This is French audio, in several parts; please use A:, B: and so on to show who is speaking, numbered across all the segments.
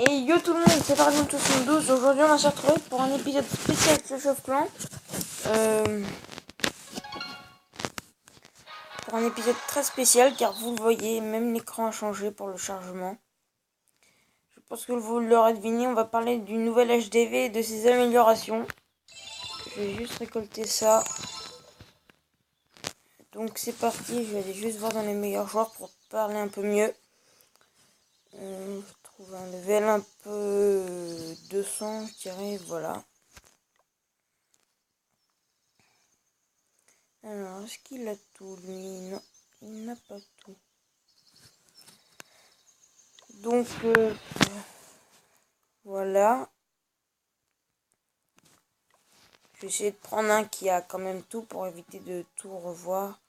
A: Et yo tout le monde, c'est Dragon72. Aujourd'hui on va se retrouver pour un épisode spécial Clash of Clans. Pour un épisode très spécial car vous le voyez, même l'écran a changé pour le chargement. Je pense que vous l'aurez deviné, on va parler du nouvel HDV et de ses améliorations. Je vais juste récolter ça. Donc c'est parti, je vais aller juste voir dans les meilleurs joueurs pour parler un peu mieux. Je trouve un level un peu 200 je dirais, voilà. Alors, est-ce qu'il a tout, lui? Non, il n'a pas tout. Donc, voilà. Je vais essayer de prendre un qui a quand même tout pour éviter de tout revoir.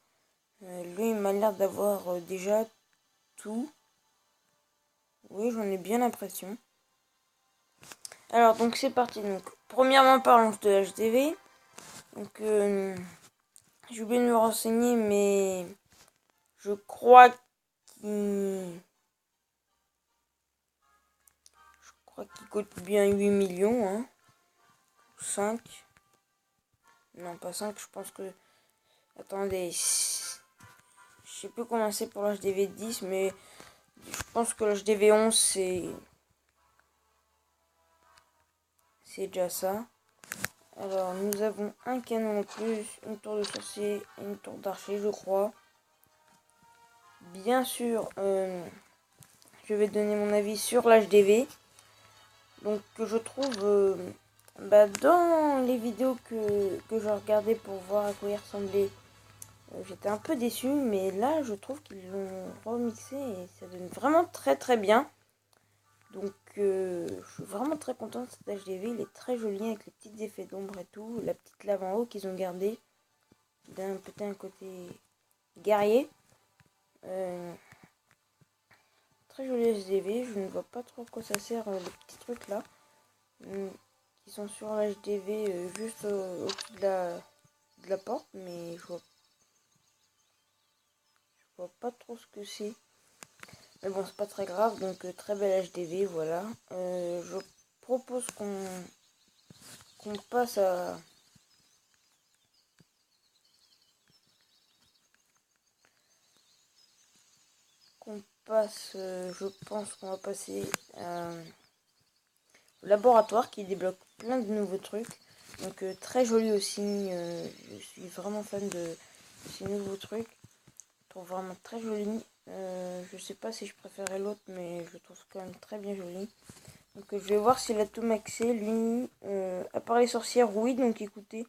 A: Lui, il m'a l'air d'avoir déjà tout. Oui, j'en ai bien l'impression. Alors, donc c'est parti. Donc, premièrement, parlons de HDV. Donc, j'ai oublié de me renseigner, mais je crois qu'il... qu'il coûte bien 8 millions, hein. 5. Non, pas 5, je pense que... Attendez. Je sais plus comment c'est pour l'HDV 10, mais je pense que l'HDV 11, c'est déjà ça. Alors, nous avons un canon en plus, une tour de sorcier et une tour d'archer, je crois. Bien sûr, je vais donner mon avis sur l'HDV. Donc, je trouve... dans les vidéos que je regardais pour voir à quoi il ressemblait, j'étais un peu déçu, mais là je trouve qu'ils l'ont remixé et ça donne vraiment très très bien. Donc je suis vraiment très content de cet HDV, il est très joli avec les petits effets d'ombre et tout, la petite lave en haut qu'ils ont gardé, d'un peut-être un côté guerrier. Très joli HDV, je ne vois pas trop à quoi ça sert les petits trucs là, qui sont sur l'HDV juste au-dessus de la porte, mais je vois pas trop ce que c'est. Mais bon, c'est pas très grave, donc très belle HDV, voilà. Je propose qu'on passe à... je pense qu'on va passer au laboratoire qui débloque plein de nouveaux trucs. Donc très joli aussi, je suis vraiment fan de ces nouveaux trucs. Je trouve vraiment très joli. Je sais pas si je préférais l'autre, mais je trouve quand même très bien joli. Donc je vais voir s'il a tout maxé, lui. À part les sorcières, oui, donc écoutez.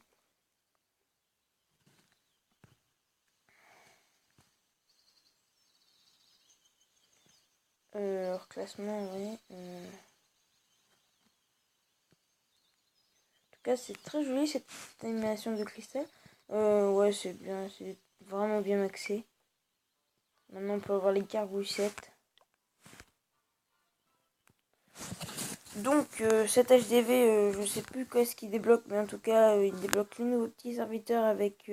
A: Leur classement, oui. En tout cas, c'est très joli cette animation de cristal. Ouais, c'est bien, c'est vraiment bien maxé. Maintenant, on peut avoir les cargoussettes. Donc, cet HDV, je sais plus qu'est-ce qu'il débloque, mais en tout cas, il débloque les nouveaux petits serviteurs avec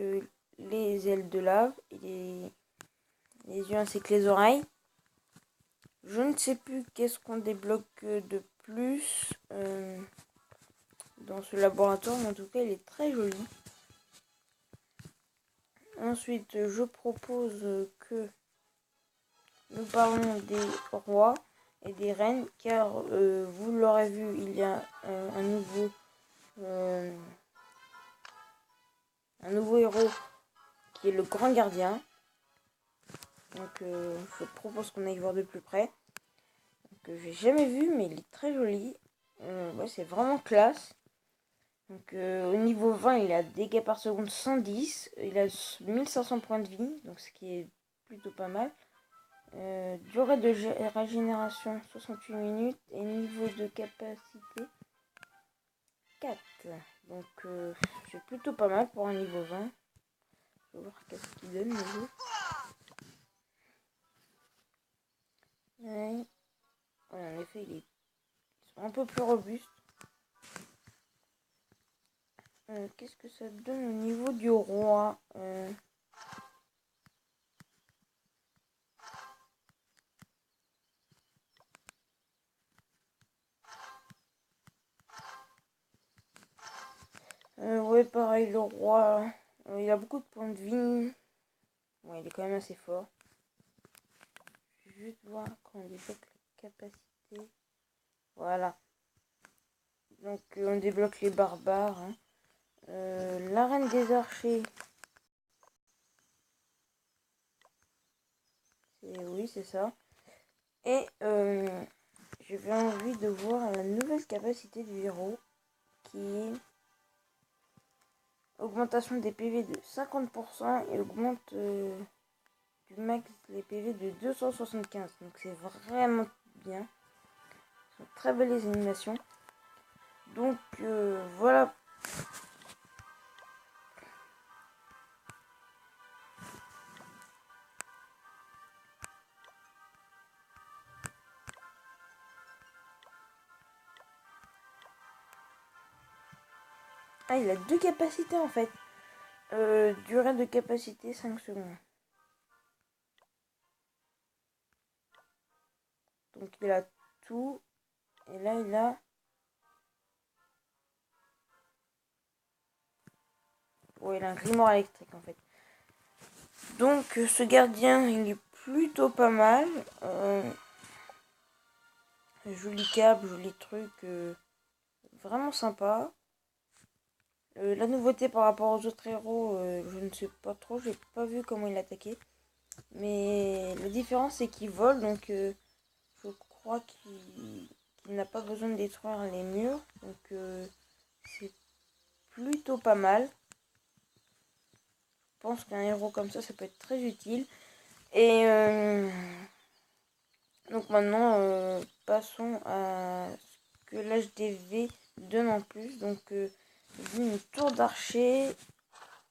A: les ailes de lave et les yeux ainsi que les oreilles. Je ne sais plus qu'est-ce qu'on débloque de plus dans ce laboratoire, mais en tout cas, il est très joli. Ensuite, je propose que nous parlons des rois et des reines, car vous l'aurez vu, il y a un nouveau héros qui est le grand gardien. Donc je propose qu'on aille voir de plus près. Que j'ai jamais vu, mais il est très joli. Ouais, c'est vraiment classe. Donc au niveau 20, il a dégâts par seconde 110. Il a 1500 points de vie, donc ce qui est plutôt pas mal. Durée de régénération 68 minutes et niveau de capacité 4. Donc c'est plutôt pas mal pour un niveau 20. On va voir qu'est-ce qu'il donne le jeu. Ouais. Ouais, en effet, ils sont un peu plus robustes. Qu'est-ce que ça donne au niveau du roi? ouais, pareil, le roi, il a beaucoup de points de vie. Bon, il est quand même assez fort. Je vais juste voir quand on débloque la capacité. Voilà. Donc, on débloque les barbares. Hein. L'arène des archers. Oui, c'est ça. Et j'avais envie de voir la nouvelle capacité du héros qui est augmentation des PV de 50% et augmente du max les PV de 275. Donc c'est vraiment bien. C'est une très belle animation. Donc voilà. Ah, il a deux capacités en fait. Durée de capacité 5 secondes. Donc il a tout. Et là il a... Ouais, il a un grimoire électrique en fait. Donc ce gardien il est plutôt pas mal. Joli câble, joli truc. Vraiment sympa. La nouveauté par rapport aux autres héros, je ne sais pas trop, j'ai pas vu comment il attaquait. Mais la différence c'est qu'il vole, donc je crois qu'il n'a pas besoin de détruire les murs. Donc c'est plutôt pas mal. Je pense qu'un héros comme ça peut être très utile. Et donc maintenant, passons à ce que l'HDV donne en plus. Donc une tour d'archer,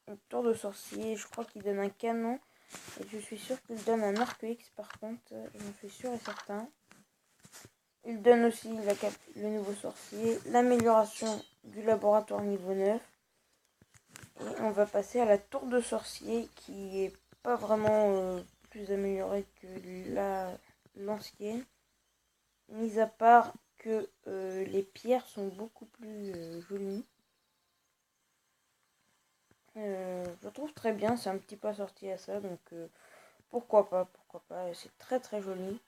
A: une tour de sorcier, je crois qu'il donne un canon. Et je suis sûr qu'il donne un arc X par contre, j'en suis sûr et certain. Il donne aussi le nouveau sorcier, l'amélioration du laboratoire niveau 9. Et on va passer à la tour de sorcier qui est pas vraiment plus améliorée que l'ancienne. Mis à part que les pierres sont beaucoup plus jolies. Je trouve très bien, c'est un petit peu assorti à ça, donc pourquoi pas, c'est très très joli.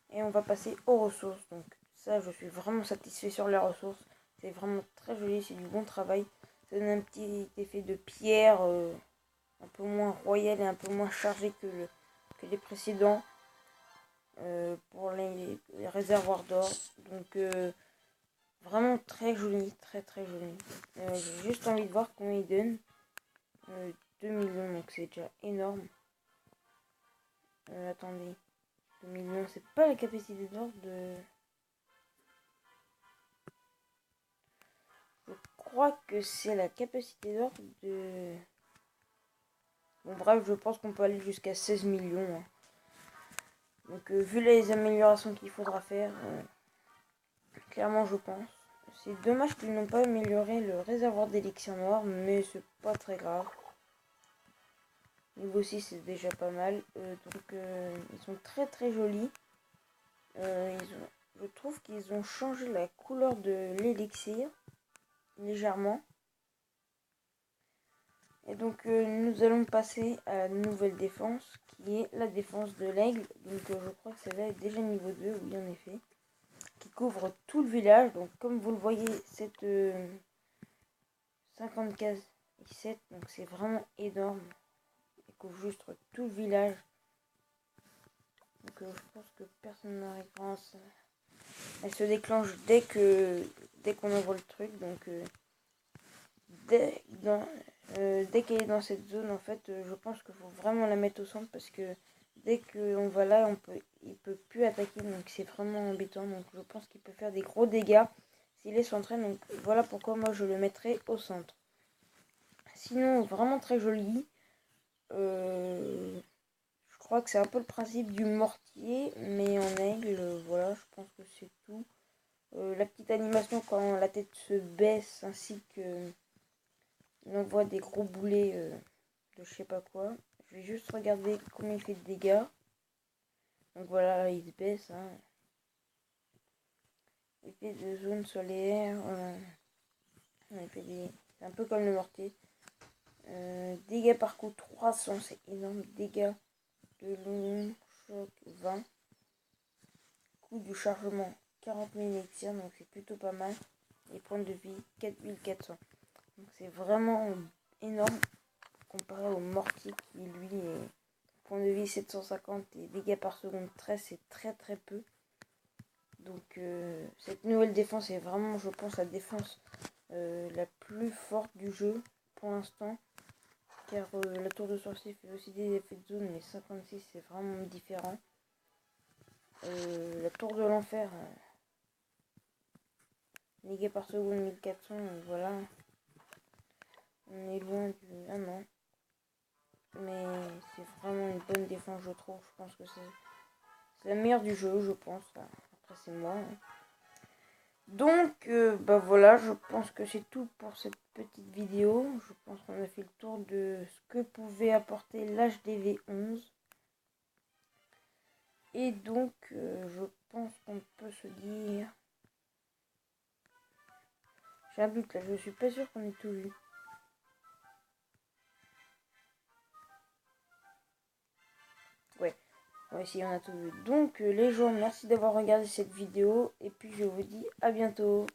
A: Et on va passer aux ressources, donc ça je suis vraiment satisfait sur les ressources, c'est vraiment très joli, c'est du bon travail. Ça donne un petit effet de pierre, un peu moins royal et un peu moins chargé que les précédents pour les réservoirs d'or. Donc vraiment très joli, très très joli. J'ai juste envie de voir combien il donne. 2 millions, donc c'est déjà énorme. Attendez, 2 millions, c'est pas la capacité d'or de... Je crois que c'est la capacité d'or de... Bon bref, je pense qu'on peut aller jusqu'à 16 millions. Hein. Donc vu les améliorations qu'il faudra faire, clairement je pense. C'est dommage qu'ils n'ont pas amélioré le réservoir d'élixir noir, mais c'est pas très grave. Niveau 6 c'est déjà pas mal. Donc ils sont très très jolis. Je trouve qu'ils ont changé la couleur de l'élixir légèrement. Et donc nous allons passer à la nouvelle défense qui est la défense de l'aigle. Donc je crois que celle-là est déjà niveau 2, oui en effet. Qui couvre tout le village. Donc comme vous le voyez, cette 54 7, donc c'est vraiment énorme. Il couvre juste tout le village. Donc je pense que personne n'arrivera à ça. Elle se déclenche dès qu'on ouvre le truc. Donc dès qu'elle est dans cette zone, en fait, je pense qu'il faut vraiment la mettre au centre parce que dès qu'on va là, il peut plus attaquer. Donc c'est vraiment embêtant. Donc je pense qu'il peut faire des gros dégâts s'il est centré. Donc voilà pourquoi moi je le mettrai au centre. Sinon, vraiment très joli. Je crois que c'est un peu le principe du mortier, mais en aigle. Voilà, je pense que c'est tout. La petite animation quand la tête se baisse, ainsi que on voit des gros boulets de je sais pas quoi. Je vais juste regarder combien il fait de dégâts. Donc voilà, il se baisse. Hein. Effet de zone solaire. Il fait C'est un peu comme le mortier. Dégâts par coup 300, c'est énorme. Dégâts de long choc 20. Coût du chargement 40 000 élixirs, donc c'est plutôt pas mal. Et points de vie 4400. Donc c'est vraiment énorme comparé au mortier qui lui est point de vie 750 et dégâts par seconde 13, c'est très très peu. Donc cette nouvelle défense est vraiment, je pense, la défense la plus forte du jeu pour l'instant. Car la tour de sorcier fait aussi des effets de zone, mais 56 c'est vraiment différent. La tour de l'enfer, dégâts par seconde 1400, voilà. On est loin du... Ah non. Mais c'est vraiment une bonne défense, je trouve. Je pense que c'est la meilleure du jeu, je pense. Enfin, après, c'est moi. Donc, bah voilà, je pense que c'est tout pour cette petite vidéo. Je pense qu'on a fait le tour de ce que pouvait apporter l'HDV 11. Et donc, je pense qu'on peut se dire... J'ai un doute là, je suis pas sûr qu'on ait tout vu. Ouais, si on a tout vu. Donc, les gens, merci d'avoir regardé cette vidéo. Et puis, je vous dis à bientôt.